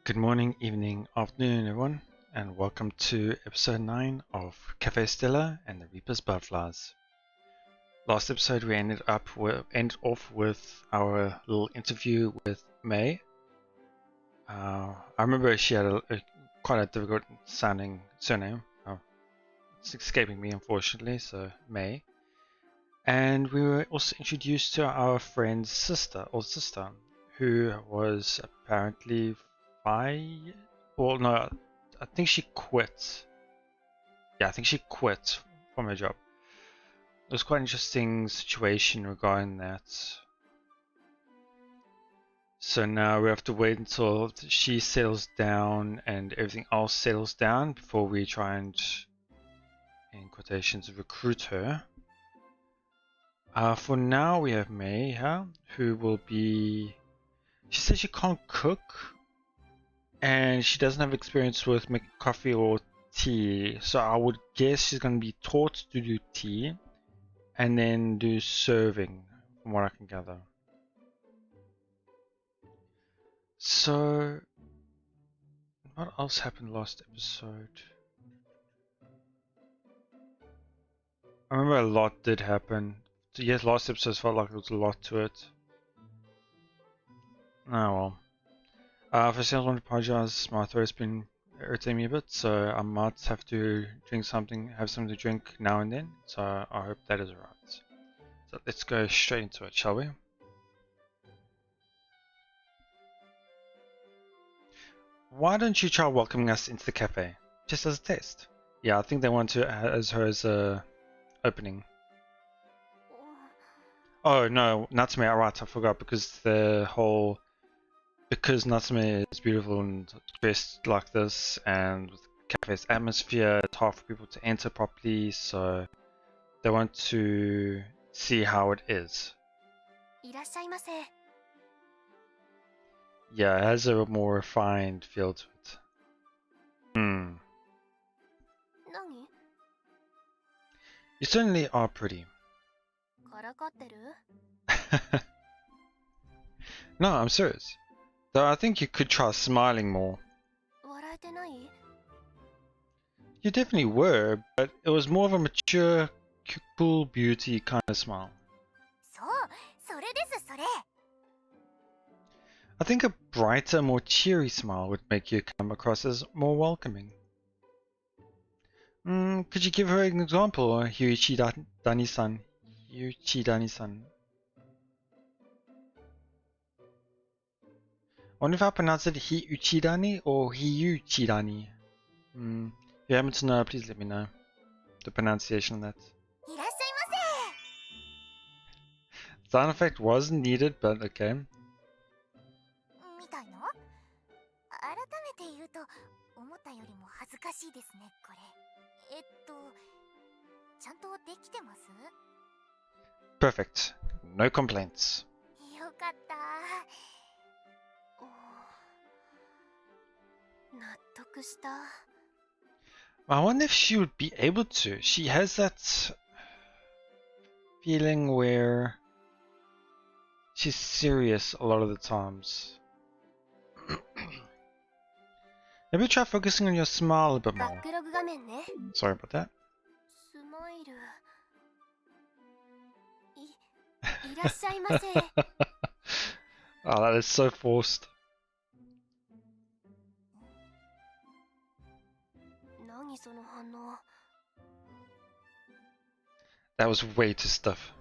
Good morning, evening, afternoon, everyone, and welcome to episode 9 of Café Stella and the Reaper's Butterflies. Last episode we ended off with our little interview with May. I remember she had quite a difficult sounding surname. It's escaping me, unfortunately, so May. And we were also introduced to our friend's sister, who was apparently well, no, I think she quit. Yeah, I think she quit from her job. It was quite an interesting situation regarding that. So now we have to wait until she settles down and everything else settles down before we try and, in quotations, recruit her. For now we have May here, who will be... She says she can't cook, and she doesn't have experience with making coffee or tea, so I would guess she's going to be taught to do tea and then do serving, from what I can gather. So, what else happened last episode? I remember a lot did happen. So yes, last episode felt like there was a lot to it. Oh well. First thing I want to apologize, my throat's been irritating me a bit, so I might have to have something to drink now and then, so I hope that is alright. So let's go straight into it, shall we? Why don't you try welcoming us into the cafe, just as a test? Yeah, I think they want to as her as a opening. Oh no, Natsume, alright, I forgot, because Natsume is beautiful and dressed like this, and with the cafe's atmosphere, it's hard for people to enter properly, so they want to see how it is. Yeah, it has a more refined feel to it. You certainly are pretty. No, I'm serious. Though I think you could try smiling more. You definitely were, but it was more of a mature, cool beauty kind of smile. I think a brighter, more cheery smile would make you come across as more welcoming. Could you give her an example, Hyuichi Dani-san? Hyuichi Dani-san. I wonder if I pronounce it Hyuichi or Hyuichi. If you happen to know, please let me know the pronunciation of that. Sound effect wasn't needed, but okay. Perfect. No complaints. I wonder if she would be able to. She has that feeling where she's serious a lot of the times. Maybe try focusing on your smile a bit more. Sorry about that. Oh, that is so forced. That was way too stiff.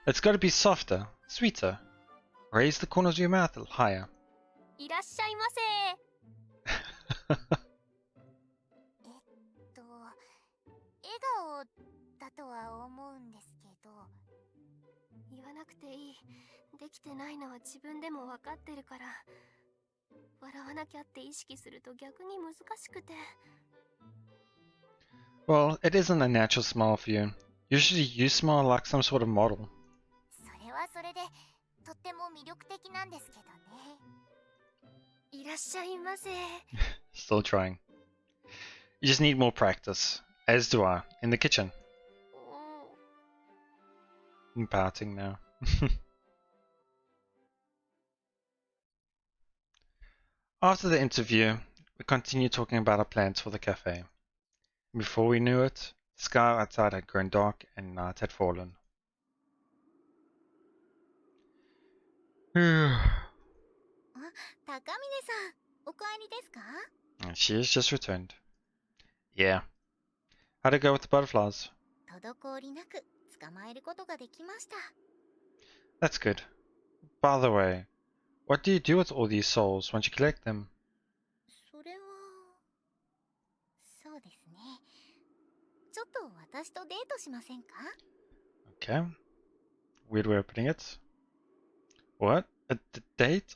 It's got to be softer, sweeter. Raise the corners of your mouth a little higher. Well, it isn't a natural smile for you. Usually you smile like some sort of model. Still trying. You just need more practice, as do I, in the kitchen. I'm pouting now. After the interview, we continued talking about our plans for the cafe. Before we knew it, the sky outside had grown dark and night had fallen. And she has just returned. Yeah. How'd it go with the butterflies? That's good. By the way, what do you do with all these souls once you collect them? Okay. Weird way of putting it. What? A date?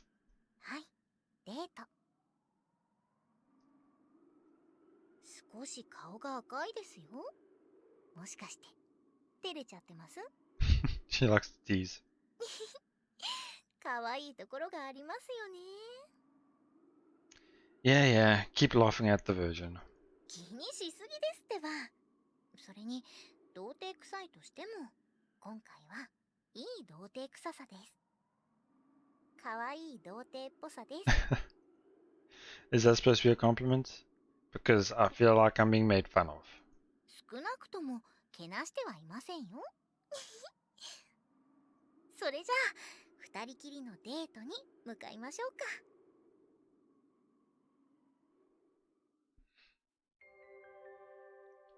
She likes to tease. Yeah, keep laughing at the virgin. Is that supposed to be a compliment? Because I feel like I'm being made fun of.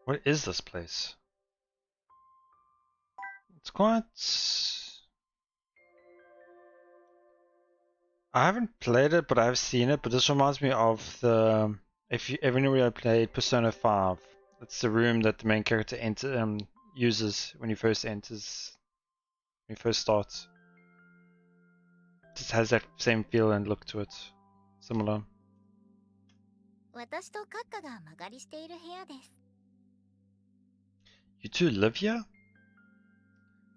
What is this place? It's quite... I haven't played it, but I've seen it. But this reminds me of the... If you ever played Persona 5, it's the room that the main character uses when he first enters, when he first starts. It just has that same feel and look to it. Similar. You two live here?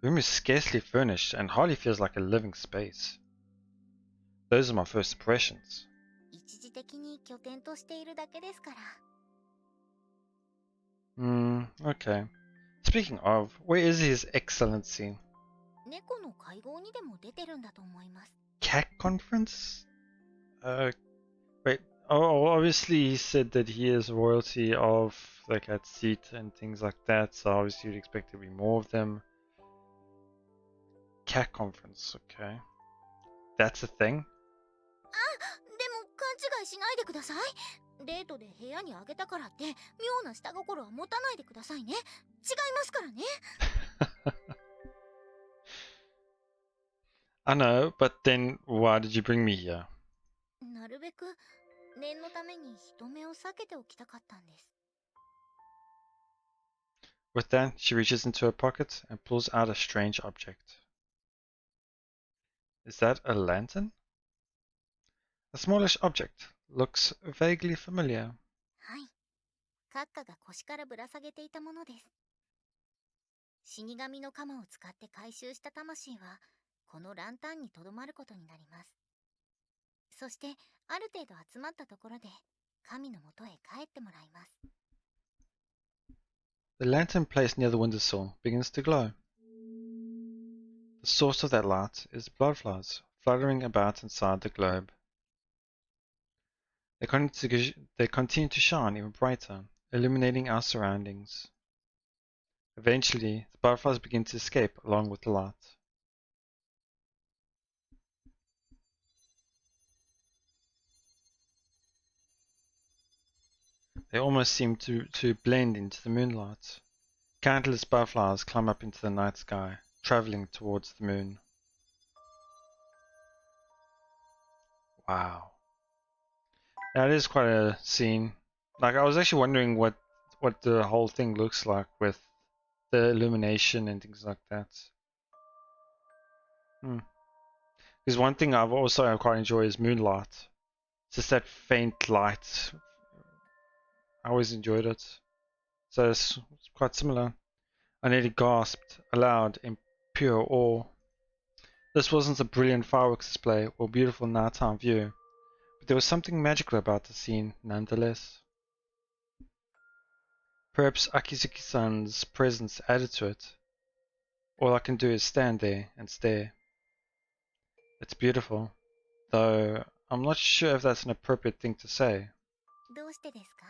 The room is scarcely furnished and hardly feels like a living space. Those are my first impressions. Okay. Speaking of, where is His Excellency? Cat conference? Wait. Oh, obviously he said that he is royalty of the cat seat and things like that, so obviously you'd expect there to be more of them. Cat conference, okay. That's a thing? I know, but then why did you bring me here? With that, she reaches into her pocket and pulls out a strange object. Is that a lantern? A smallish object. Looks vaguely familiar. The lantern placed near the windowsill begins to glow. The source of that light is bloodflies fluttering about inside the globe. They continue to shine even brighter, illuminating our surroundings. Eventually, the butterflies begin to escape along with the light. They almost seem to blend into the moonlight. Countless butterflies climb up into the night sky, traveling towards the moon. Wow. That is quite a scene. Like, I was actually wondering what the whole thing looks like with the illumination and things like that. Because one thing I quite enjoy is moonlight. It's just that faint light. I always enjoyed it. So it's quite similar. I nearly gasped aloud in pure awe. This wasn't a brilliant fireworks display or beautiful nighttime view, but there was something magical about the scene nonetheless. Perhaps Akizuki-san's presence added to it. All I can do is stand there and stare. It's beautiful, though I'm not sure if that's an appropriate thing to say. どうしてですか?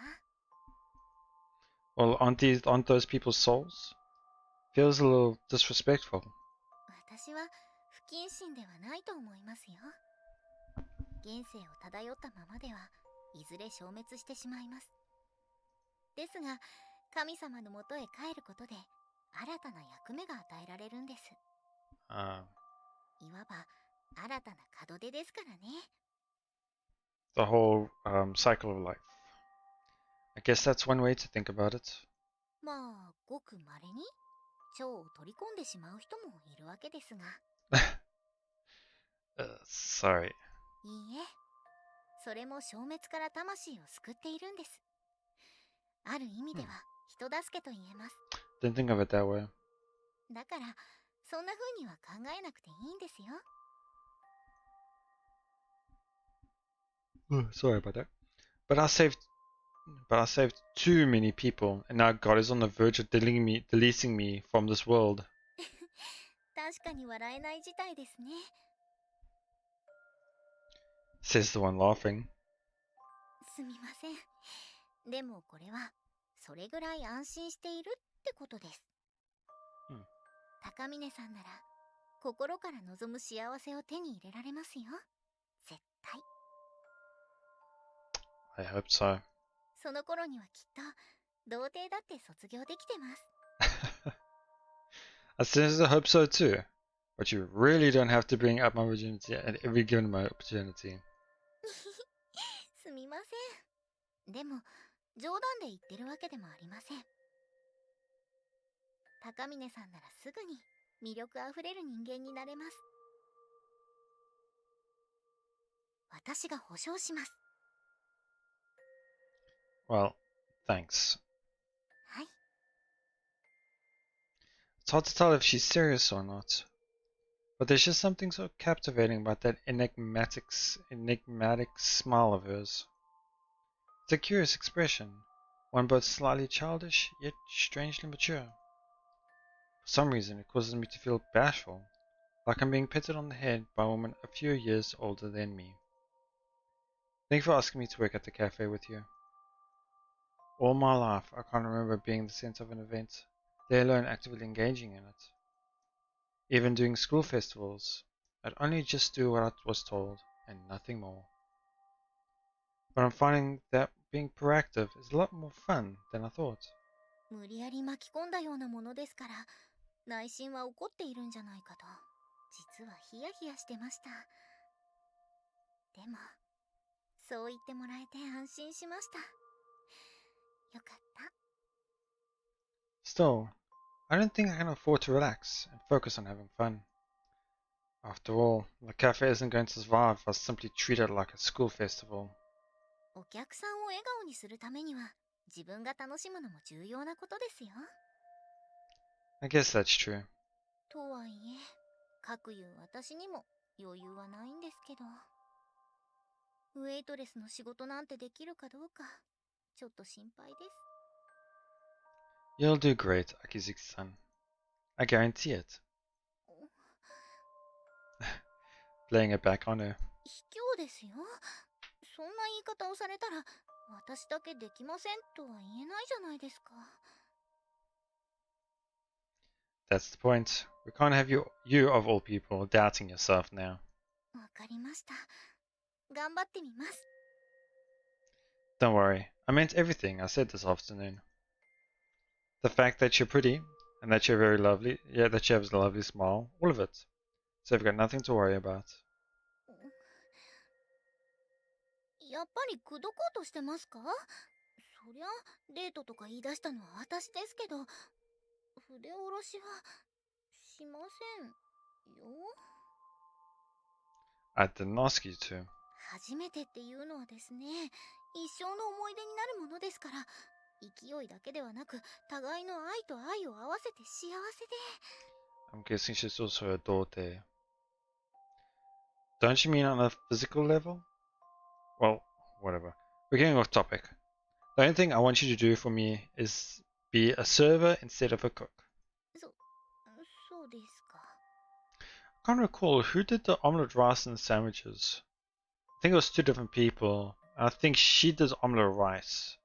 Well, aren't those people's souls? Feels a little disrespectful. 私は不謹慎ではないと思いますよ。現世を漂ったままではいずれ消滅してしまいます。ですが、神様のもとへ帰ることで新たな役目が与えられるんです。いわば新たな門出ですからね。The whole cycle of life. I guess that's one way to think about it. まあ、ごく稀に蝶を取り込んでしまう人もいるわけですが。Sorry. いいえ、それも消滅から魂を救っているんです。ある意味では人助けと言えます。Didn't think of it that way. だから、そんな風には考えなくていいんですよ。Sorry about that. But I saved too many people, and now God is on the verge of deleting me from this world. 確かに笑えない事態ですね。Says the one laughing. すみません。でもこれはそれぐらい安心しているってことです。高峰さんなら心から望む幸せを手に入れられますよ。絶対。I hope so. その頃にはきっと童貞だって卒業できてます。I sincerely hope so too. But you really don't have to bring up my virginity at every given opportunity. すみません。でも冗談で言ってるわけでもありません。高峰さんならすぐに魅力あふれる人間になれます。私が保証します。Well, thanks. はい。It's hard to tell if she's serious or not. But there's just something so captivating about that enigmatic smile of hers. It's a curious expression, one both slightly childish yet strangely mature. For some reason, it causes me to feel bashful, like I'm being patted on the head by a woman a few years older than me. Thank you for asking me to work at the cafe with you. All my life, I can't remember being the center of an event, let alone actively engaging in it. Even doing school festivals, I'd only just do what I was told, and nothing more. But I'm finding that being proactive is a lot more fun than I thought. 無理やり巻き込んだようなものですから、内心は怒っているんじゃないかと、実はヒヤヒヤしてました。でも、そう言ってもらえて安心しました。よかった。Still, I don't think I can afford to relax and focus on having fun. After all, the cafe isn't going to survive if I simply treat it like a school festival. お客さんを笑顔にするためには、自分が楽しむのも重要なことですよ。I guess that's true. とはいえ、かくいう私にも余裕はないんですけど。ウェイトレスの仕事なんてできるかどうか、ちょっと心配です。You'll do great, Akizuki-san. I guarantee it. Laying it back on her. 卑怯ですよ。そんな言い方をされたら、私だけできませんとは言えないじゃないですか。That's the point. We can't have you of all people, doubting yourself now. わかりました。頑張ってみます。Don't worry, I meant everything I said this afternoon. The fact that you're pretty, and that you're very lovely, yeah, that you have a lovely smile, all of it. So you've got nothing to worry about. やっぱり口説こうとしてますか？そりゃデートとか言い出したのは私ですけど、筆下ろしはしませんよ。I didn't ask you to. 初めてっていうのはですね、一生の思い出になるものですから、勢いだけではなく、互いの愛と愛を合わせて幸せで。I'm guessing she's also a daughter. Don't you mean on a physical level? Well, whatever. We're getting off topic. The only thing I want you to do for me is be a server instead of a cook. そうですか。I can't recall who did the omelette rice and sandwiches. think it was two different people. I think she does omelette rice.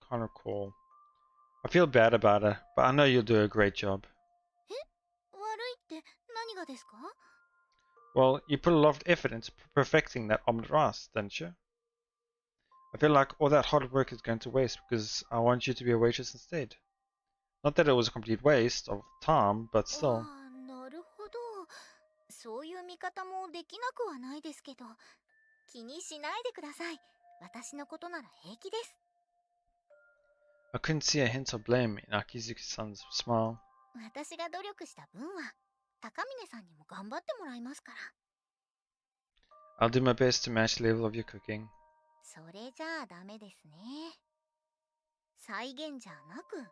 Can't recall. I feel bad about her, but I know you'll do a great job. 悪いって何がですか？ Well, you put a lot of effort into perfecting that omelette rice, didn't you? I feel like all that hard work is going to waste because I want you to be a waitress instead. Not that it was a complete waste of time, but still. ああ、なるほど。そういう見方もできなくはないですけど、気にしないでください。私のことなら平気です。I couldn't see a hint of blame in Akizuki-san's smile. 私が努力した分は、高峰さんにも頑張ってもらいますから。I'll do my best to match the level of your cooking. それじゃあダメですね。再現じゃなく、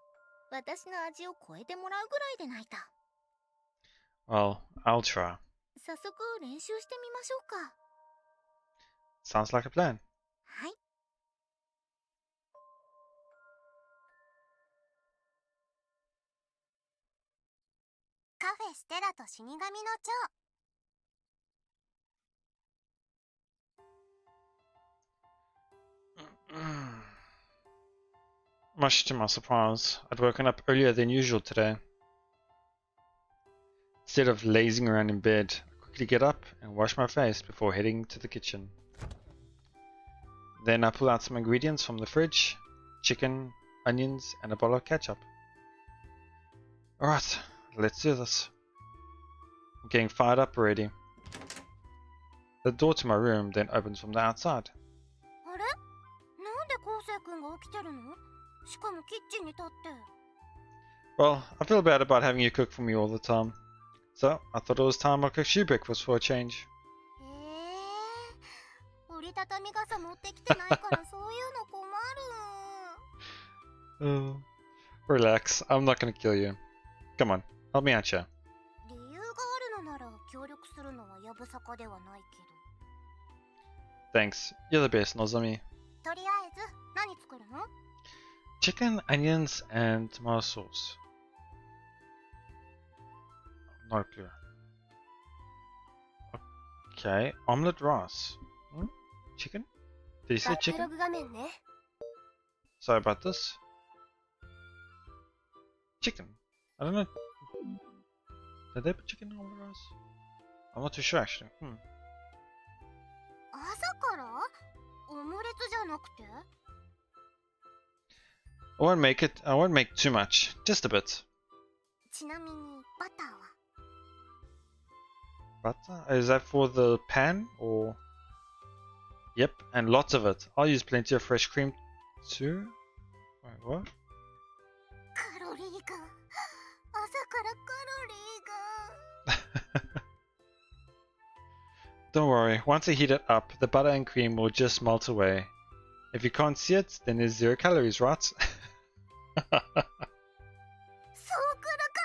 私の味を超えてもらうぐらいでないと。Well, I'll try. 早速練習してみましょうか。Sounds like a plan. はい。カフェステラと死神の蝶。Much to my surprise, I'd woken up earlier than usual today. Instead of lazing around in bed, I quickly get up and wash my face before heading to the kitchen. Then I pull out some ingredients from the fridge: chicken, onions, and a bottle of ketchup. Alright, let's do this. I'm getting fired up already. The door to my room then opens from the outside. あれ？なんで昴生君が起きてるの？しかもキッチンに立って。Well, I feel bad about having you cook for me all the time. So, I thought it was time I cooked you breakfast for a change. 折りたたみ傘持ってきてないからそういうの困る。Relax, I'm not gonna kill you. Come on, help me out here. 理由があるのなら協力するのはやぶさかではないけど。 Thanks, you're the best, Nozomi. とりあえず何作るの？ Chicken, onions, and tomato sauce. Not clear. Okay, omelette rice. Chicken? Did you say chicken? 画面ね。 Sorry about this. Chicken? I don't know. Did they put chicken in omelette rice? I'm not too sure actually. 朝からオムレツじゃなくて？ I won't make too much. Just a bit. ちなみにバターは？ Butter? Is that for the pan or? Yep, and lots of it. I'll use plenty of fresh cream too. Wait, what? カロリーが。朝からカロリーが。Don't worry, once I heat it up, the butter and cream will just melt away. If you can't see it, then there's 0 calories, right? そうくるか。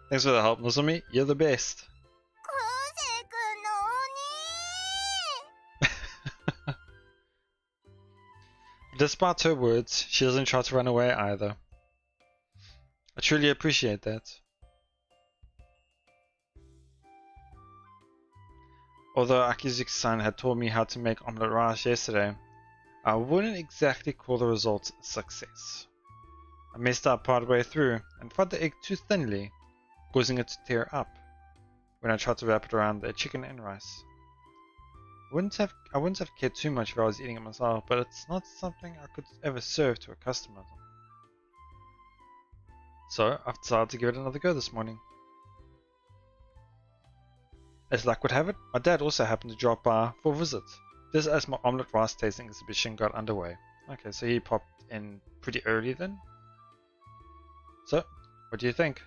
Thanks for the help, Nozomi. You're the best. 昴生君の鬼。 Despite her words, she doesn't try to run away either. I truly appreciate that. Although Akizuki-san had taught me how to make omelette rice yesterday, I wouldn't exactly call the result a success. I messed up partway through and fried the egg too thinly, causing it to tear up when I tried to wrap it around the chicken and rice. I wouldn't have cared too much if I was eating it myself, but it's not something I could ever serve to a customer. So I've decided to give it another go this morning. As luck would have it, my dad also happened to drop by for a visit, just as my omelette rice tasting exhibition got underway. Okay, so he popped in pretty early then. So, what do you think?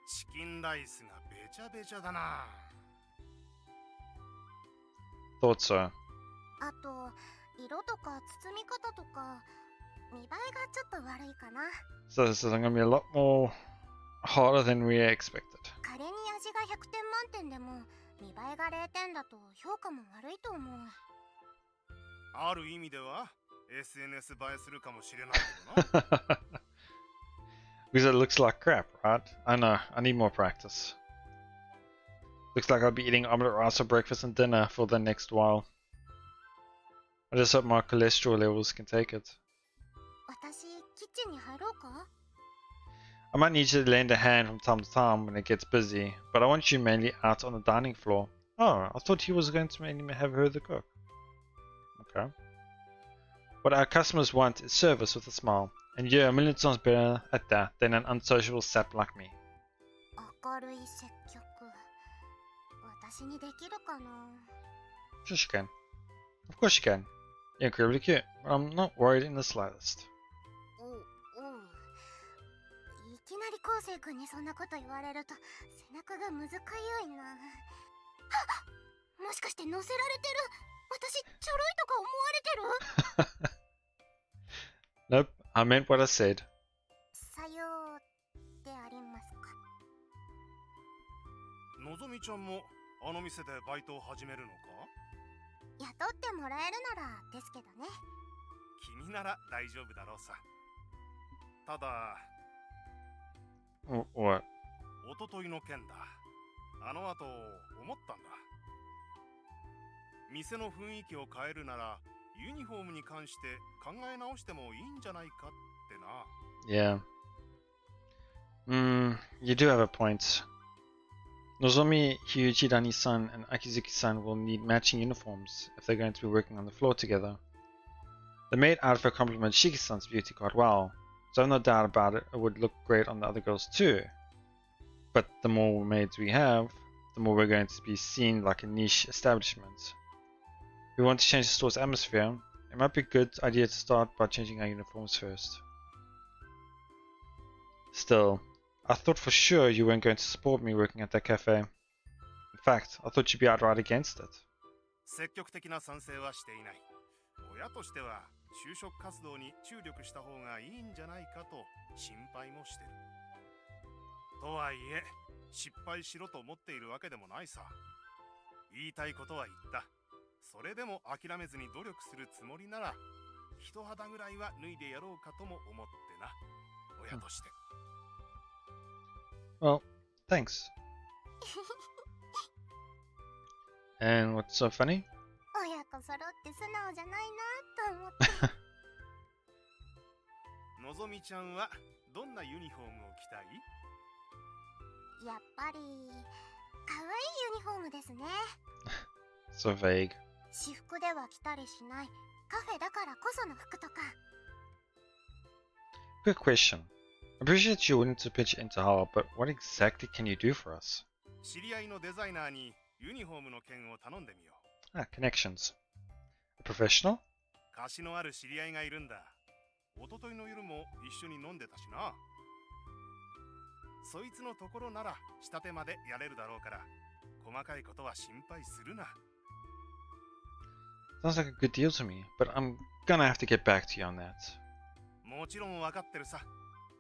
チキンライスがべちゃべちゃだな。 Thought so. あと色とか包み方とか見栄えがちょっと悪いかな。 So this is going to be a lot more harder than we expected. カレーに味が100点満点でも見栄えが0点だと評価も悪いと思う。ある意味では SNS 映えするかもしれないけどな。 Because it looks like crap, right? I know, I need more practice. Looks like I'll be eating omelette rice for breakfast and dinner for the next while. I just hope my cholesterol levels can take it. 私、キッチンに入ろうか？ I might need you to lend a hand from time to time when it gets busy, but I want you mainly out on the dining floor. Oh, I thought he was going to mainly have her the cook. Okay. What our customers want is service with a smile, and you're a million times better at that than an unsociable sap like me. 明るい接客。私にできるかな？ Sure she can. Of course she can. You're incredibly cute, but I'm not worried in the slightest. おう。いきなり昴生君にそんなこと言われると背中がむずかゆいな。あ、もしかして乗せられてる？私ちょろいとか思われてる？ Nope, I meant what I said. さようでありますか。のぞみちゃんもあの店でバイトを始めるのか？雇ってもらえるならですけどね。君なら大丈夫だろうさ。ただ、What? おとといの件だ。あの後思ったんだ。店の雰囲気を変えるならユニフォームに関して考え直してもいいんじゃないかってな。 Yeah. You do have a point. Nozomi Hyuji-Rani-san and Akizuki-san will need matching uniforms if they're going to be working on the floor together. The maid outfit complements Shiki-san's beauty quite well, so I've no doubt about it, it would look great on the other girls too. But the more maids we have, the more we're going to be seen like a niche establishment. If we want to change the store's atmosphere, it might be a good idea to start by changing our uniforms first. Still, I thought for sure you weren't going to support me working at that cafe. In fact, I thought you'd be outright against it. 積極的な賛成はしていない。親としては就職活動に注力した方がいいんじゃないかと心配もしてる。とはいえ、失敗しろと思っているわけでもないさ。言いたいことは言った。それでも諦めずに努力するつもりなら、一肌ぐらいは脱いでやろうかとも思ってな。親として。Well, thanks. And what's so funny? 親子揃って素直じゃないなと思って。のぞみちゃんはどんなユニフォームを着たい？やっぱり可愛いユニフォームですね。So vague. 私服では着たりしないカフェだからこその服とか。Good question. I appreciate you willing to pitch into help, but what exactly can you do for us? 知り合いのデザイナーにユニフォームの件を頼んでみよう。Ah, connections. A professional? 貸しのある知り合いがいるんだ。一昨日の夜も一緒に飲んでたしな。そいつのところなら仕立てまでやれるだろうから、細かいことは心配するな。Sounds like a good deal to me, but I'm gonna have to get back to you on that. もちろん分かってるさ。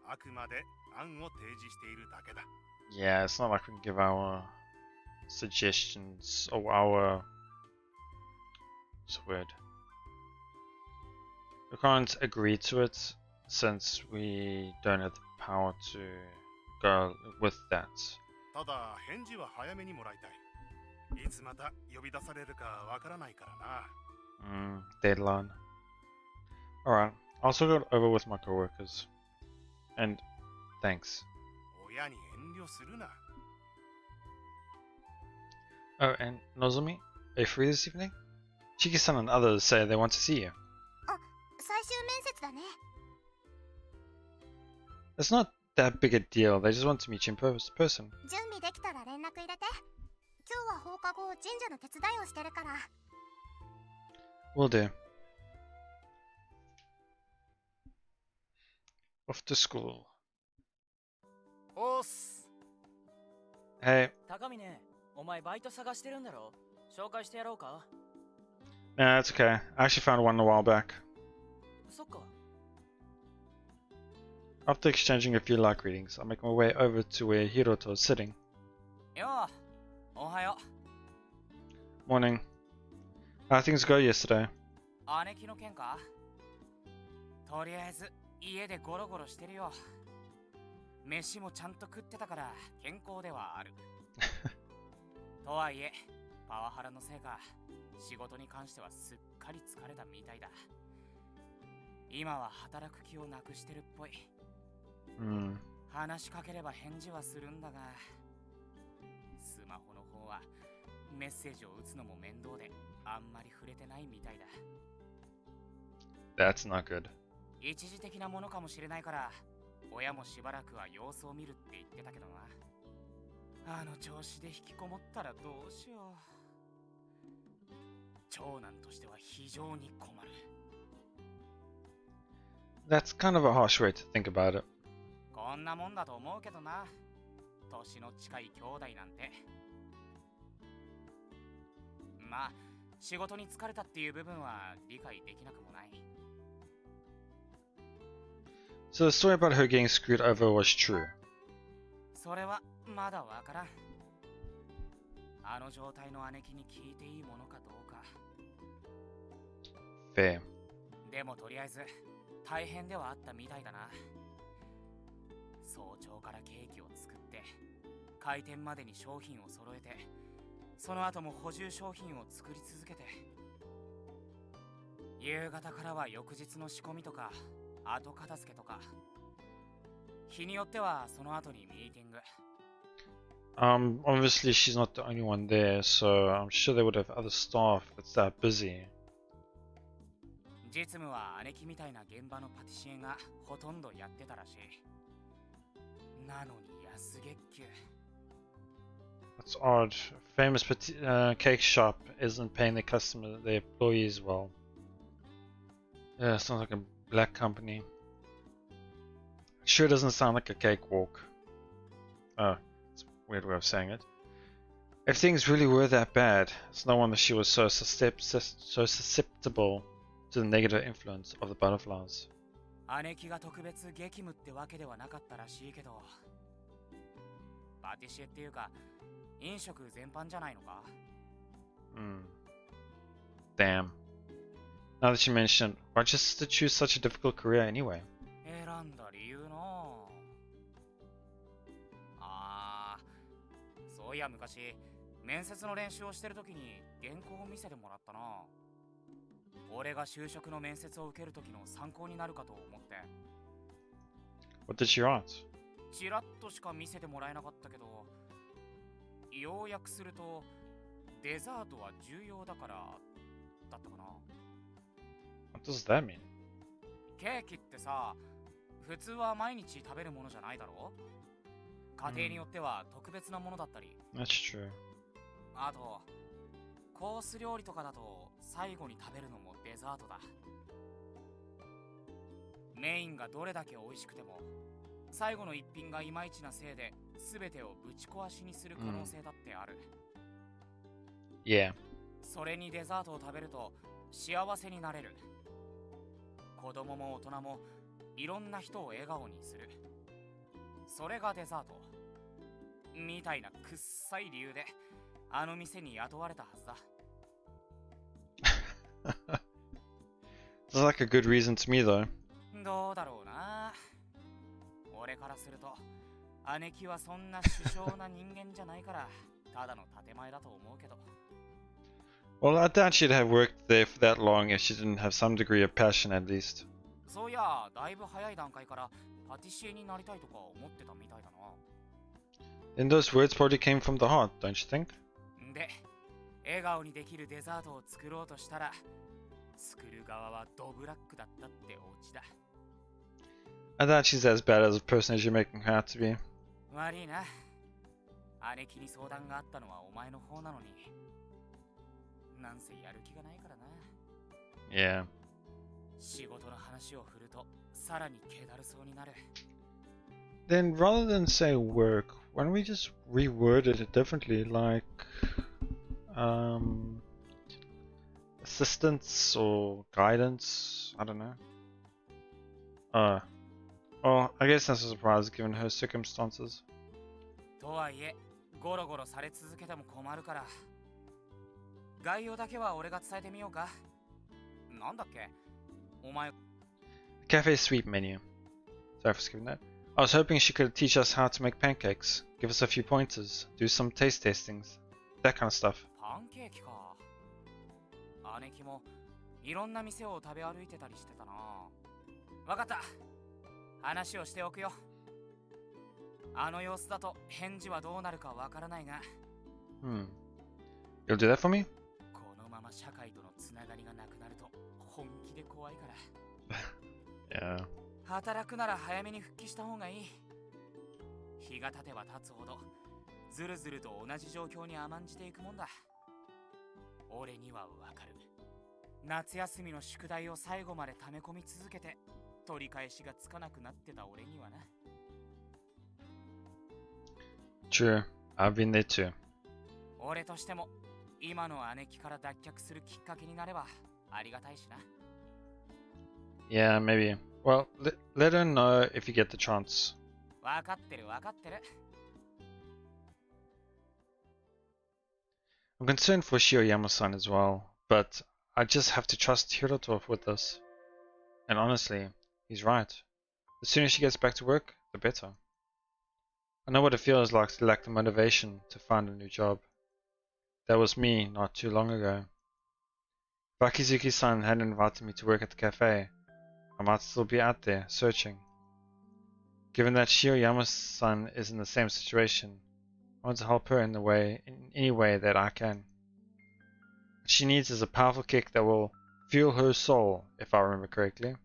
あくまで案を提示しているだけだ。Yeah, it's not like we can give our suggestions or our... what's the word? We can't agree to it since we don't have the power to go with that. ただ返事は早めにもらいたい。いつまた呼び出されるかわからないからな。Deadline. Alright, I'll talk it over with my coworkers. And thanks. 親に遠慮するな。Oh, and Nozomi, are you free this evening? Shiki-san and others say they want to see you. 最終面接だね。It's not that big a deal, they just want to meet you in person. 準備できたら連絡入れて。今日は放課後神社の手伝いをしてるから。Will do. Off to school. おっす。Hey. 高峰、お前バイト探してるんだろ？紹介してやろうか？ Nah, it's okay. I actually found one a while back. そっか。 After exchanging a few like readings, I make my way over to where Hiroto is sitting. よう、おはよ Morning. How did things go yesterday? う。姉貴の件か？とりあえず家でゴロゴロしてるよ。飯もちゃんと食ってたから健康ではある。とはいえ、パワハラのせいか、仕事に関してはすっかり疲れたみたいだ。今は働く気をなくしてるっぽい。話しかければ返事はするんだが、スマホの方はメッセージを打つのも面倒であんまり触れてないみたいだ。That's not good. 一時的なものかもしれないから、親もしばらくは様子を見るって言ってたけどな。あの調子で引きこもったらどうしよう。長男としては非常に困る。That's kind of a harsh way to think about it. こんなもんだと思うけどな。年の近い兄弟なんて。まあ、仕事に疲れたっていう部分は理解できなくもない。So the story about her getting screwed over was true. それはまだわからん。あの状態の姉貴に聞いていいものかどうか。Fair. でもとりあえず大変ではあったみたいだな。早朝からケーキを作って開店までに商品を揃えて、その後も補充商品を作り続けて、夕方からは翌日の仕込みとか後片付けとか、日によってはその後にミーティング。Obviously she's not the only one there, so I'm sure they would have other staff if it's that busy. 実務は姉貴みたいな現場のパティシエがほとんどやってたらしい。なのに安月給。That's odd. A famous cake shop isn't paying their employees well. Yeah, sounds like a black company. Sure doesn't sound like a cakewalk. Oh, it's a weird way of saying it. If things really were that bad, it's no wonder she was so susceptible to the negative influence of the butterflies. 姉貴が特別激務ってわけではなかったらしいけど、パティシエっていうか飲食全般じゃないのか。Damn. Now that you mention it, why'd your sister choose such a difficult career anyway? 選んだ理由の。そういや昔面接の練習をしてるときに原稿を見せてもらったな。俺が就職の面接を受けるときの参考になるかと思って。What did she write? ちらっとしか見せてもらえなかったけど、要約するとデザートは重要だからだったかな。What does that mean? ケーキってさ、普通は毎日食べるものじゃないだろ。家庭によっては特別なものだったり。That's true. あとコース料理とかだと最後に食べるのもデザートだ。メインがどれだけ美味しくても最後の一品がいまいちなせいで全てをぶち壊しにする可能性だってある。Yeah. それにデザートを食べると幸せになれる。子供も大人もいろんな人を笑顔にする。それがデザートみたいなくっさい理由であの店に雇われたはずだ。Sounds like a good reason to me though. どうだろうな。俺からすると姉貴はそんな殊勝な人間じゃないからただの建前だと思うけど。Well, I doubt she'd have worked there for that long if she didn't have some degree of passion at least. そういや、だいぶ早い段階からパティシエになりたいとか思ってたみたいだな。Then those words probably came from the heart, don't you think? で、笑顔にできるデザートを作ろうとしたら作る側はドブラックだったってオチだ。I doubt she's as bad as a person as you're making her out to be. 悪いな。姉貴に相談があったのはお前の方なのに。なんせやる気がないからな。Yeah. 仕事の話を振るとさらに気だるそうになる。Then rather than say work, why don't we just reword it differently, like assistance or guidance? I don't know. Well, I guess that's a surprise given her circumstances. とはいえ、ゴロゴロされ続けても困るから。概要だけは俺が伝えてみようか。なんだっけ？お前。Cafe sweep menu. Sorry for skipping that. I was hoping she could teach us how to make pancakes, give us a few pointers, do some taste testings. that kind of stuff. パンケーキか。姉貴もいろんな店を食べ歩いてたりしてたな。わかった。話をしておくよ。あの様子だと返事はどうなるかわからないが。You'll do that for me? このまま社会とのつながりがなくなると本気で怖いから。Yeah. 働くなら早めに復帰した方がいい。日が経てば経つほどずるずると同じ状況に甘んじていくもんだ。俺にはわかる。夏休みの宿題を最後まで溜め込み続けて取り返しがつかなくなってた俺にはな。True. I've been there too. 俺としても今の姉貴から脱却するきっかけになればありがたいしな。Yeah, maybe. Well, let her know if you get the chance. わかってるわかってる。I'm concerned for Shioyama-san as well, but I just have to trust Hirotov with this. And honestly, he's right. The sooner she gets back to work, the better. I know what it feels like to lack the motivation to find a new job. That was me not too long ago. If Akizuki-san hadn't invited me to work at the cafe, I might still be out there searching. Given that Shioyama-san is in the same situation, I want to help her in any way that I can. What she needs is a powerful kick that will fuel her soul, if I remember correctly.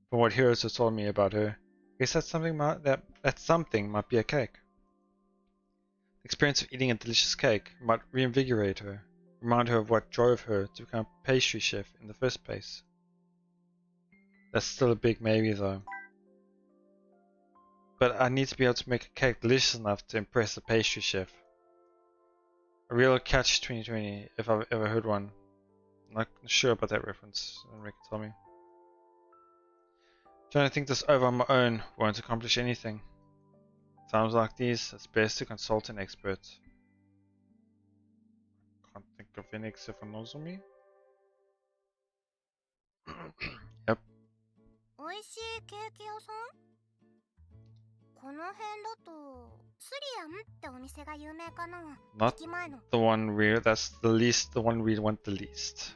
From what Hiroto told me about her, I guess that something might be a cake. The experience of eating a delicious cake might reinvigorate her, remind her of what drove her to become a pastry chef in the first place. That's still a big maybe though. But I need to be able to make a cake delicious enough to impress a pastry chef. A real catch 2020, if I've ever heard one. I'm not sure about that reference, Rick can tell me. Trying to think this over on my own won't accomplish anything. Times like these, it's best to consult an expert. Can't think of any except for Nozomi. Yep. 美味しいケーキ屋さん？この辺だとスリアンってお店が有名かな。 Not 駅前の。 the one that's the one we want the least.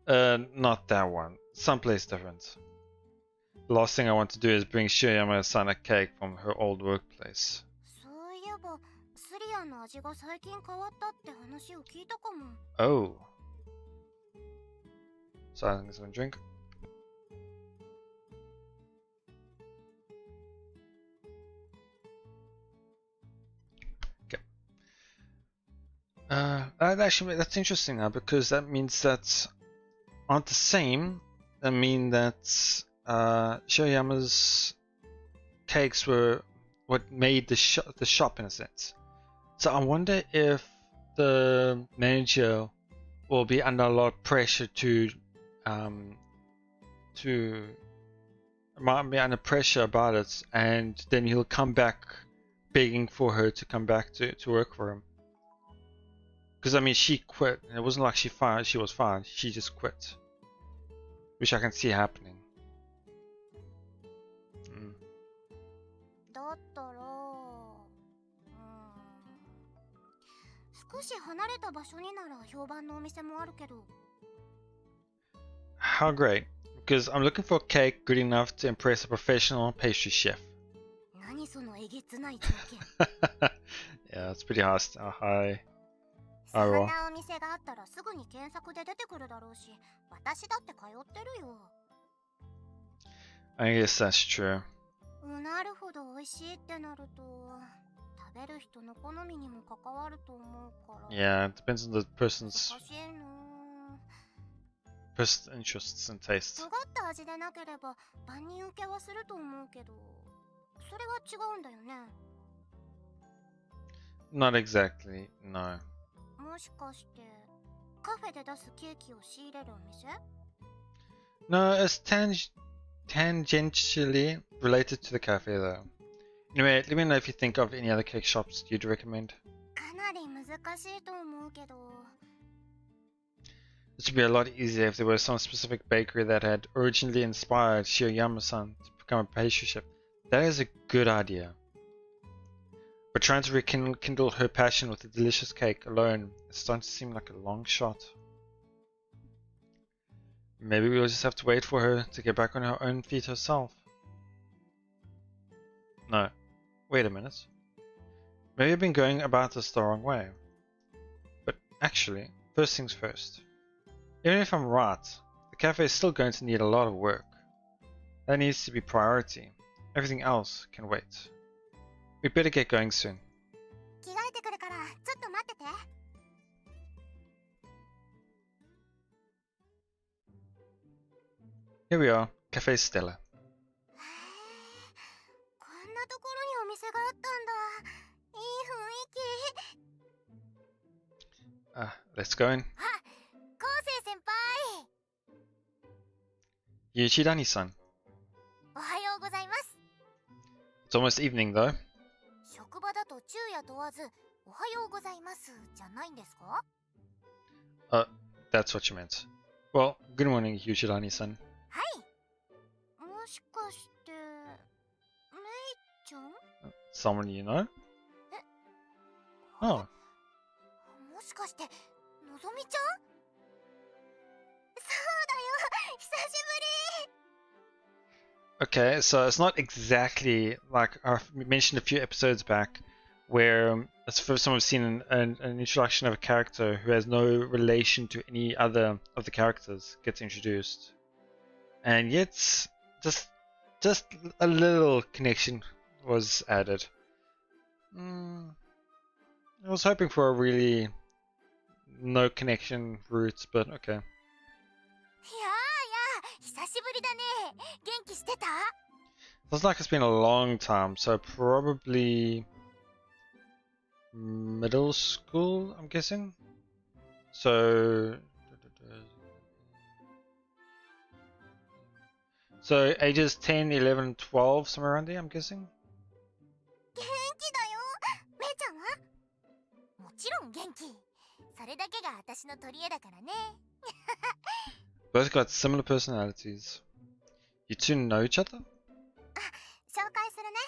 Not that one. Someplace different. The last thing I want to do is bring Shioyama-san a cake from her old workplace. そういえばスリアンの味が最近変わったって話を聞いたかも。 Oh. So I think it's gonna drink. Actually, that's interesting now because that means that aren't the same. That mean that Shioyama's cakes were what made the shop in a sense. So I wonder if the manager will be under a lot of pressure might be under pressure about it, and then he'll come back begging for her to come back to work for him. Because I mean, she quit. It wasn't like she was fired. She just quit, which I can see happening. だったら、少し離れた場所になら評判のお店もあるけど。 How great! Because I'm looking for a cake good enough to impress a professional pastry chef. 何そのえげつない条件。 Yeah, it's pretty high. そんなお店があったらすぐに検索で出てくるだろうし、私だって通ってるよ。 I guess that's true. なるほど美味しいってなると、食べる人の好みにも関わると思うから。 Yeah, it depends on the person's 難しいな。 interests and tastes. 尖った味でなければ万人受けはすると思うけど、それは違うんだよね。 Not exactly, no. もしかしてカフェで出すケーキを仕入れるお店？ No, it's tangentially related to the cafe though. Anyway, let me know if you think of any other cake shops you'd recommend. かなり難しいと思うけど。 This would be a lot easier if there was some specific bakery that had originally inspired Shioyama-san to become a pastry chef. That is a good idea. But trying to rekindle her passion with a delicious cake alone is starting to seem like a long shot. Maybe we'll just have to wait for her to get back on her own feet herself. No, wait a minute. Maybe I've been going about this the wrong way. But actually, first things first. Even if I'm right, the cafe is still going to need a lot of work. That needs to be priority. Everything else can wait. We better get going soon. 着替えてくるからちょっと待ってて。Here we are, Café Stella. こんなところにお店があったんだ。いい雰囲気。Let's go in. あ、昴生先輩。Yuchidani-san. おはようございます。 It's almost evening though. 職場だと昼夜問わずおはようございますじゃないんですか？ That's what you meant. Well, good morning, Yuchidani-san. はい。もしかしてメイちゃん？ Someone you know? え？ Oh. もしかしてのぞみちゃん？そうだよ、久しぶり。 Okay, so it's not exactly like I mentioned a few episodes back where it's the first time we've seen an introduction of a character who has no relation to any other of the characters gets introduced. And yet, just a little connection was added. I was hoping for a really no connection route, but okay. いやーや、久しぶりだね。元気してた？ Feels like it's been a long time, so probably middle school, I'm guessing. So ages 10, 11, 12, somewhere around there, I'm guessing. 元気だよ。めいちゃんは？もちろん元気。それだけが私の取り柄だからね。Both got similar personalities. You two know each other? 紹介するね。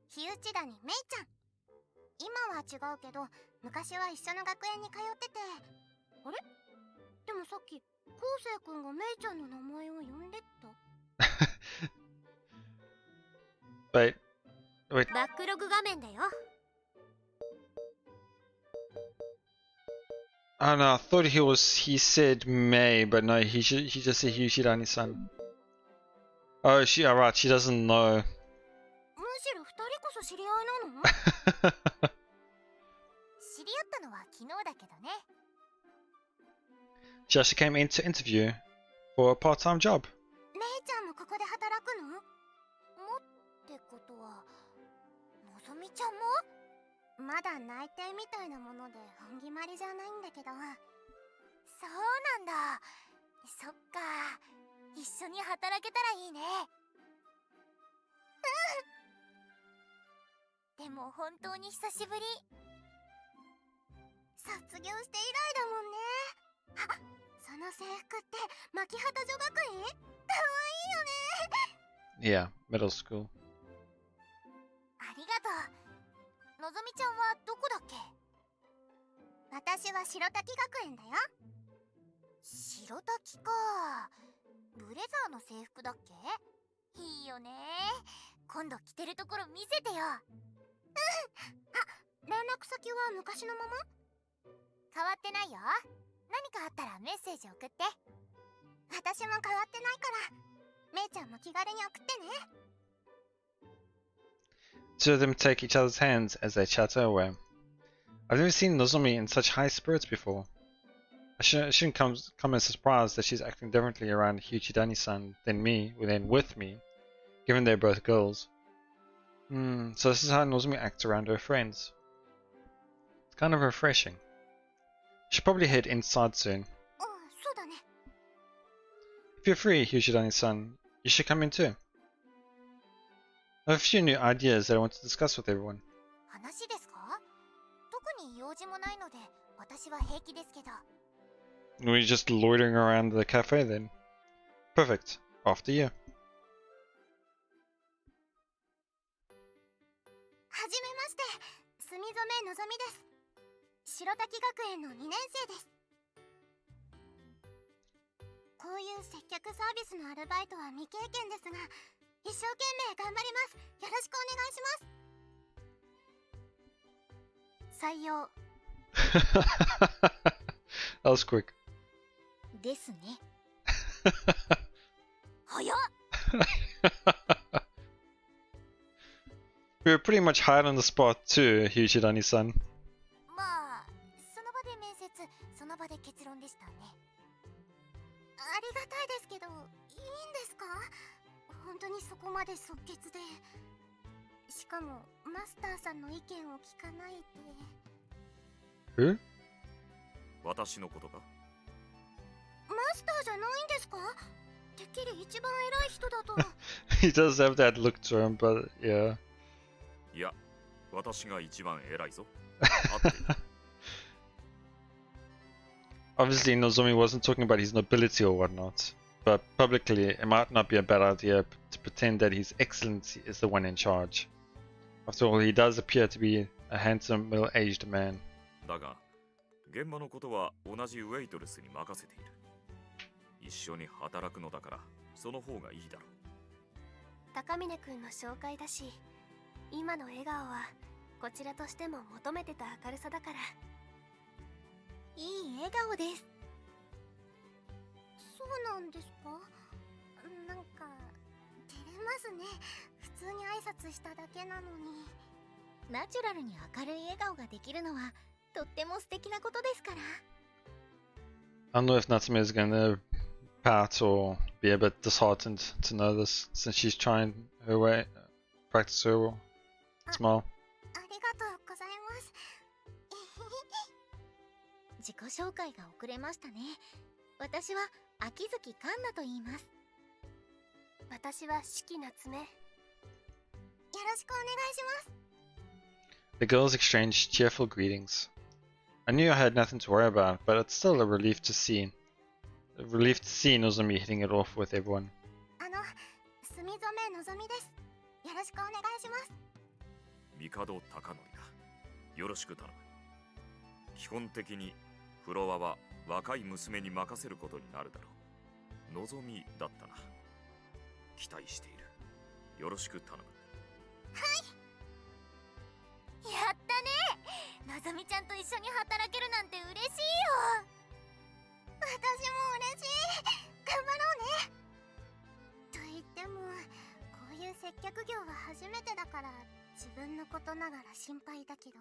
日内谷めいちゃん。今は違うけど、昔は一緒の学園に通ってて。あれ？でもさっき、昴生くんがめいちゃんの名前を呼んでった。Wait. バックログ画面だよ。 Oh no, I thought he said May, but no, he just said Yuchidani-san. Oh, alright, she doesn't know. むしろ二人こそ知り合いなの？知り合ったのは昨日だけどね。 She actually came in to interview for a part-time job. めいちゃんもここで働くの？もってことは、のぞみちゃんも？まだ内定みたいなもので本決まりじゃないんだけど。そうなんだ。そっか。一緒に働けたらいいね。うん。でも本当に久しぶり。卒業して以来だもんね。あ、その制服って牧畑女学院？かわいいよね。 Yeah, middle school. ありがとう。のぞみちゃんはどこだっけ？私は白滝学園だよ。白滝か。ブレザーの制服だっけ？いいよね。今度着てるところ見せてよ。うん。あ、連絡先は昔のまま？変わってないよ。何かあったらメッセージ送って。私も変わってないから、めいちゃんも気軽に送ってね。Two of them take each other's hands as they chatter away. I've never seen Nozomi in such high spirits before. I shouldn't come as surprised that she's acting differently around Yuchidani-san than with me, given they're both girls. So this is how Nozomi acts around her friends. It's kind of refreshing. Should probably head inside soon. そうだね。 If you're free, Yuchidani-san, you should come in too. I have a few new ideas that I want to discuss with everyone. 話ですか？特に用事もないので、私は平気ですけど。We're just loitering around the cafe then. Perfect. After you. はじめまして、墨染のぞみです。白滝学園の2年生です。こういう接客サービスのアルバイトは未経験ですが、一生懸命頑張ります。よろしくお願いします。採用 That was quick. ですね。早っ。We were pretty much hired on the spot too, Hyushidani-san. まあ、その場で面接、その場で結論でしたね。ありがたいですけど、いいんですか？本当にそこまで即決で。しかも、マスターさんの意見を聞かないで。Who? 私のことか？マスターじゃないんですか？てっきり一番偉い人だと。He does have that look to him, but yeah. いや、私が一番偉いぞ。合っている。Obviously, Nozomi wasn't talking about his nobility or whatnot, but publicly, it might not be a bad idea to pretend that His Excellency is the one in charge. After all, he does appear to be a handsome, middle-aged man. だが、現場のことは同じウェイトレスに任せている。一緒に働くのだから、その方がいいだろう。高峰君の紹介だし、今の笑顔はこちらとしても求めてた明るさだから。いい笑顔です。そうなんですか？なんか照れますね。普通に挨拶しただけなのに。ナチュラルに明るい笑顔ができるのはとっても素敵なことですから。I don't know if Natsume is gonna pout or be a bit disheartened to know this, since she's trying her way, practice her smile. ありがとうございます。自己紹介が遅れましたね。私は秋月環奈と言います。私は四季夏目。よろしくお願いします。The girls exchanged cheerful greetings. I knew I had nothing to worry about, but it's still a relief to see Nozomi hitting it off with everyone. 墨染のぞみです。よろしくお願いします。帝貴則だ。よろしく頼む。基本的にフロアは若い娘に任せることになるだろう。望みだったな。期待している。よろしく頼む。やったね。のぞみちゃんと一緒に働けるなんて嬉しいよ。私も嬉しい。頑張ろうね。と言っても、こういう接客業は初めてだから自分のことながら心配だけど。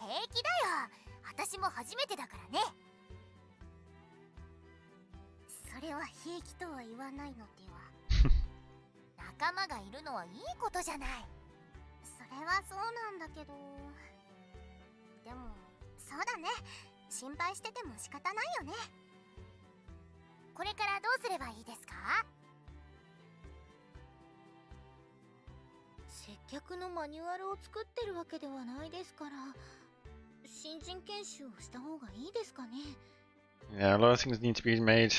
平気だよ。私も初めてだからね。それは平気とは言わないのでは。仲間がいるのはいいことじゃない。それはそうなんだけど。でもそうだね。心配してても仕方ないよね。これからどうすればいいですか？接客のマニュアルを作ってるわけではないですから、新人研修をした方がいいですかね。Yeah, a lot of things need to be made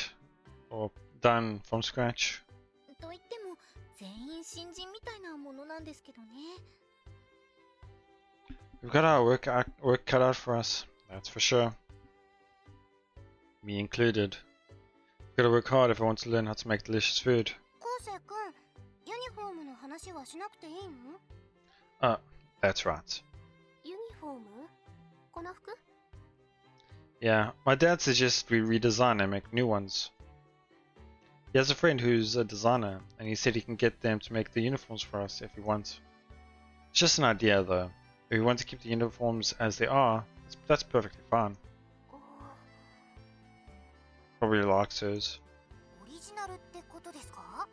or done from scratch. と言っても全員新人みたいなものなんですけどね。We've got our work cut out for us, that's for sure. Me included. We've got to work hard if I want to learn how to make delicious food. 昴生君、ユニフォームの話はしなくていいの？ That's right. ユニフォーム？この服？ Yeah, my dad suggests we redesign and make new ones. He has a friend who's a designer, and he said he can get them to make the uniforms for us if we want. It's just an idea though. If we want to keep the uniforms as they are, that's perfectly fine. Probably likes hers. オリジナルってことですか？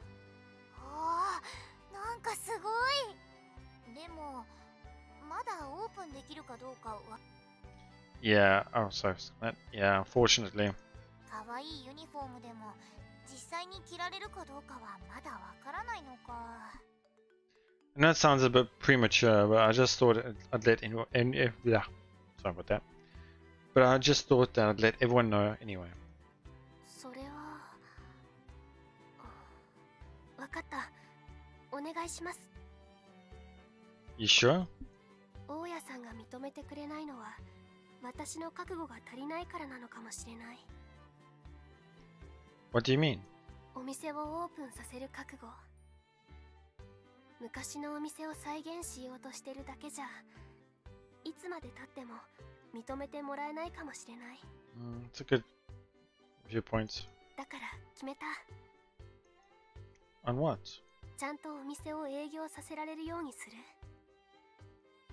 ああ、なんかすごい。でもまだオープンできるかどうかは。Yeah, oh, sorry. Yeah, unfortunately. 可愛いユニフォームでも実際に着られるかどうかはまだわからないのか。I know it sounds a bit premature, but I just thought I'd let yeah, sorry about that. But I just thought that I'd let everyone know anyway. それはわかった。お願いします。You sure? 大家さんが認めてくれないのは私の覚悟が足りないからなのかもしれない。 What do you mean? お店をオープンさせる覚悟。昔のお店を再現しようとしてるだけじゃいつまで経っても認めてもらえないかもしれない。It's a good viewpoint. だから決めた。 On what? ちゃんとお店を営業させられるようにする。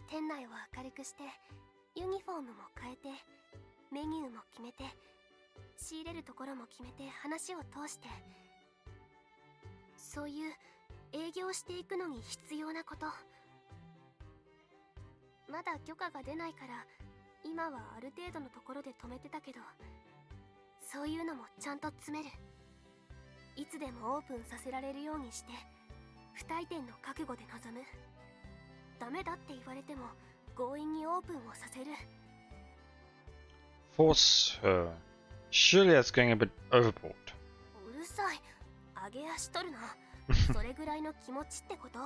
店内を明るくしてユニフォームも変えてメニューも決めて仕入れるところも決めて話を通して、そういう営業していくのに必要なこと。まだ許可が出ないから今はある程度のところで止めてたけど、そういうのもちゃんと詰める。いつでもオープンさせられるようにして不退転の覚悟で臨む。ダメだって言われても強引にオープンをさせる。 Force her. Surely that's going a bit overboard. うるさい、上げ足取るな。それぐらいの気持ちってこと。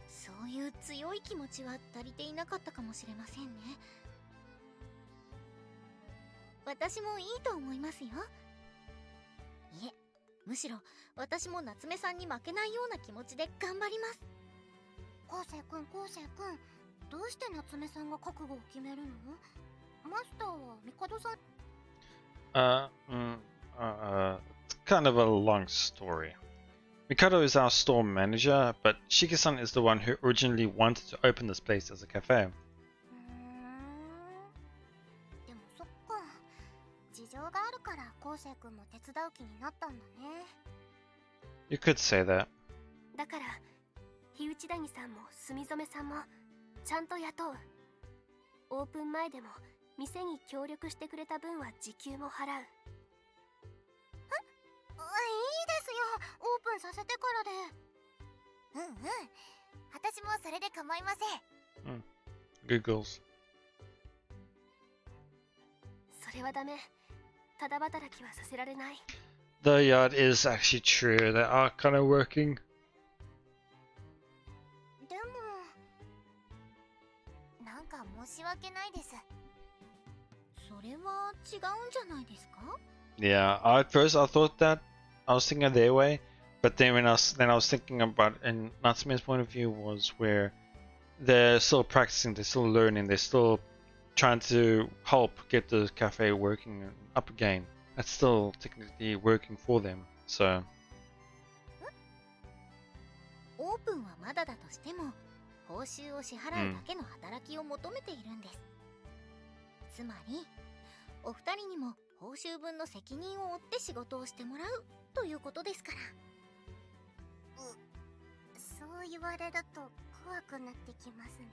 そういう強い気持ちは足りていなかったかもしれませんね。私もいいと思いますよ。いえ、むしろ私も夏目さんに負けないような気持ちで頑張ります。昴生君、昴生君、どうして夏目さんが覚悟を決めるの？マスターは帝さん。It's kind of a long story. Mikado is our store manager, but Shiki-san is the one who originally wanted to open this place as a cafe. でもそっか、事情があるから昴生君も手伝う気になったんだね。You could say that. だから日内谷さんも住染さんもちゃんと雇う。オープン前でも店に協力してくれた分は時給も払う。いいですよ、オープンさせてからで。私もそれで構いません。Good girls. それはダメ。ただ働きはさせられない。 The yard is actually true. They are kind of working. でもなんか申し訳ないです。それは違うんじゃないですか？ Yeah, at first I thought that I was thinking their way, but then I was thinking about in Natsume's point of view was where they're still practicing, they're still learning, they're still trying to help get the cafe working up again. That's still technically working for them. So オープンはまだだとしても報酬を支払うだけの働きを求めているんです。つまりお二人にも報酬分の責任を負って仕事をしてもらうということですから。そう言われると怖くなってきますね。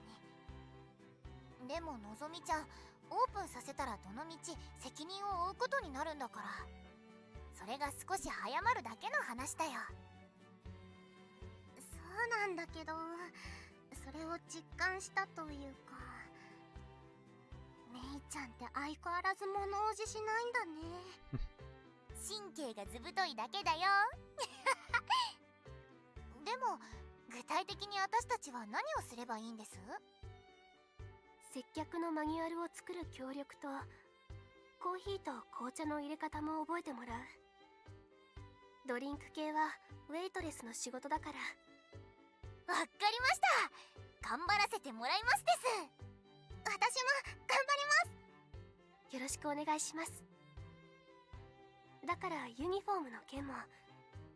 でものぞみちゃん、オープンさせたらどのみち責任を負うことになるんだから、それが少し早まるだけの話だよ。そうなんだけど、それを実感したというか、メイちゃんって相変わらず物おじしないんだね。神経がずぶといだけだよ。でも具体的に私たちは何をすればいいんです？接客のマニュアルを作る協力とコーヒーと紅茶の入れ方も覚えてもらう。ドリンク系はウェイトレスの仕事だから。わかりました。頑張らせてもらいますです。私も頑張ります。よろしくお願いします。だからユニフォームの件も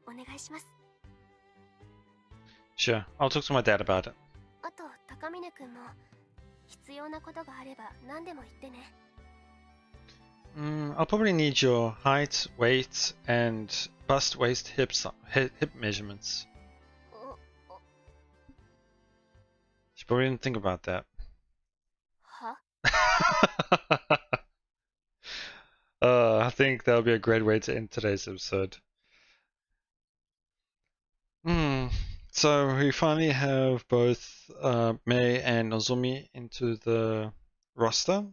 お願いします。 sure, I'll talk to my dad about it. あと高峰くんも必要なことがあれば何でも言ってね。I'll probably need your height, weight, and bust, waist, hip measurements. You probably didn't think about that. は？ I think that'll be a great way to end today's episode. So we finally have both Mei and Nozomi into the roster.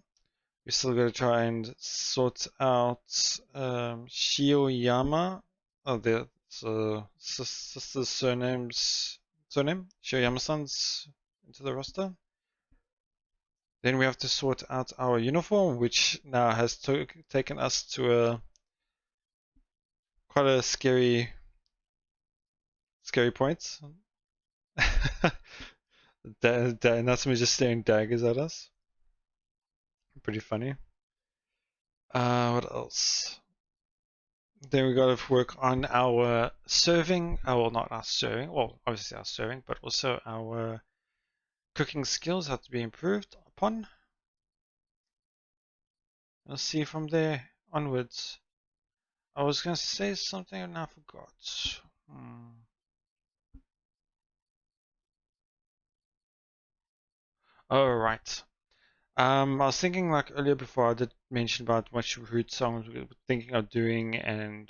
We still gotta try and sort out Shioyama, the sister's surname, Shioyama-san's into the roster. Then we have to sort out our uniform, which now has taken us to a quite a scary point. Natsumi just staring daggers at us. Pretty funny. What else? Then we got to work on our serving. Well, not our serving. Well, obviously our serving, but also our cooking skills have to be improved upon. We'll see from there onwards. I was going to say something and I forgot. Oh, right. I was thinking like earlier before I did mention about what root songs we were thinking of doing and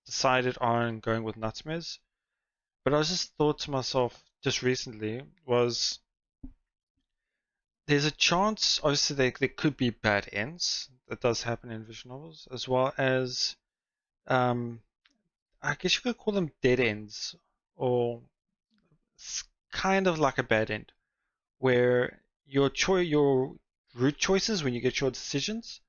decided on going with Nutmez. But I just thought to myself just recently was there's a chance, obviously there could be bad ends. That does happen in visual novels, as well as I guess you could call them dead ends, or kind of like a bad end, where your root choices when you get your decisions,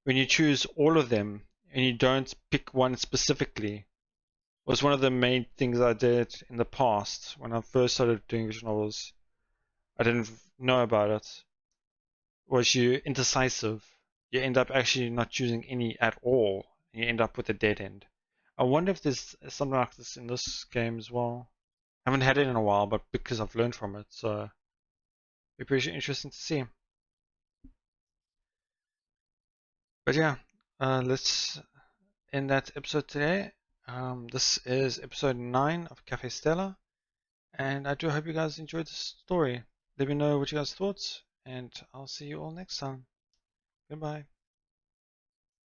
when you choose all of them and you don't pick one specifically, was one of the main things I did in the past when I first started doing visual novels. I didn't know about it. Was you indecisive? You end up actually not choosing any at all, and you end up with a dead end. I wonder if there's something like this in this game as well. I haven't had it in a while, but because I've learned from it, so it'd be pretty interesting to see. But yeah, let's end that episode today. This is episode 9 of Café Stella, and I do hope you guys enjoyed the story. Let me know what you guys thought, and I'll see you all next time. Goodbye.